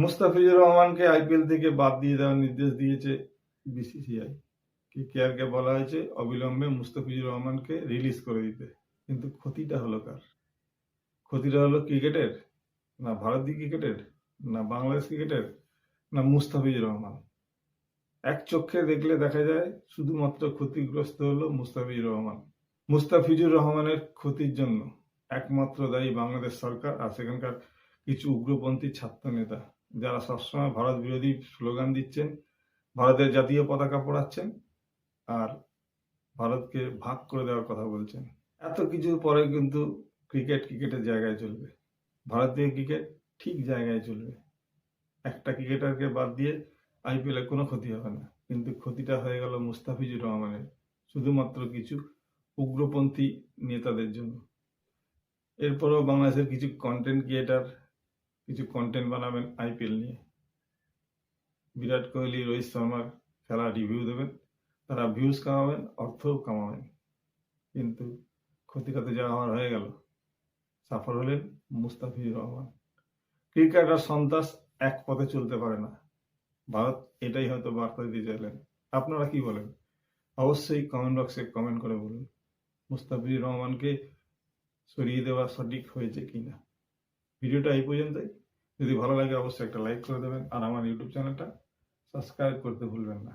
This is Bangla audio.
মুস্তাফিজুর রহমানকে আইপিএল থেকে বাদ দিয়ে দেওয়ার নির্দেশ দিয়েছে বিসিসিআই। কেকেআরকে বলা হয়েছে অবিলম্বে মুস্তাফিজুর রহমানকে রিলিজ করে দিতে। কিন্তু ক্ষতিটা হলো কার? ক্ষতিটা হলো ক্রিকেটের, না ভারতীয় ক্রিকেটের, না বাংলাদেশ ক্রিকেটের, না মুস্তাফিজুর রহমান? এক চোখে দেখলে দেখা যায় শুধুমাত্র ক্ষতিগ্রস্ত হলো মুস্তাফিজুর রহমান। মুস্তাফিজুর রহমানের ক্ষতির জন্য একমাত্র দায়ী বাংলাদেশ সরকার আর সেখানকার কিছু উগ্রপন্থী ছাত্র নেতা, যারা সবসময় ভারত বিরোধী স্লোগান দিচ্ছেন, ভারতের জাতীয় পতাকা পড়াচ্ছেন আর ভারতকে ভাগ করে দেওয়ার কথা বলছেন। এত কিছুর পরে কিন্তু ক্রিকেটের জায়গায় চলবে, ভারতীয় ক্রিকেট ঠিক জায়গায় চলবে। একটা ক্রিকেটারকে বাদ দিয়ে আইপিএলে কোনো ক্ষতি হবে না, কিন্তু ক্ষতিটা হয়ে গেল মুস্তাফিজুর রহমানের, শুধুমাত্র কিছু উগ্রপন্থী নেতাদের জন্য। এরপরেও বাংলাদেশের কিছু কন্টেন্ট ক্রিয়েটার কিছু কন্টেন্ট বানাবেন আইপিএল নিয়ে, বিরাট কোহলি, রোহিত শর্মার খেলা রিভিউ দেবেন, তারা ভিউজ কামাবেন, অর্থও কামাবেন, কিন্তু ক্ষতিটা তো যা হওয়ার হয়ে গেল। সাফার হলেন মুস্তাফিজুর রহমান। ক্রিকেটার সন্ত্রাস এক পথে চলতে পারে না, ভারত এটাই হয়তো বার্তা দিতে চাইলেন। আপনারা কি বলেন? অবশ্যই কমেন্ট বক্সে কমেন্ট করে বলুন মুস্তাফিজুর রহমানকে সরিয়ে দেওয়া সঠিক হয়েছে কিনা। ভিডিওটা এই পর্যন্তই। যদি ভালো লাগে অবশ্যই একটা লাইক করে দেবেন আর আমার ইউটিউব চ্যানেলটা সাবস্ক্রাইব করতে ভুলবেন না।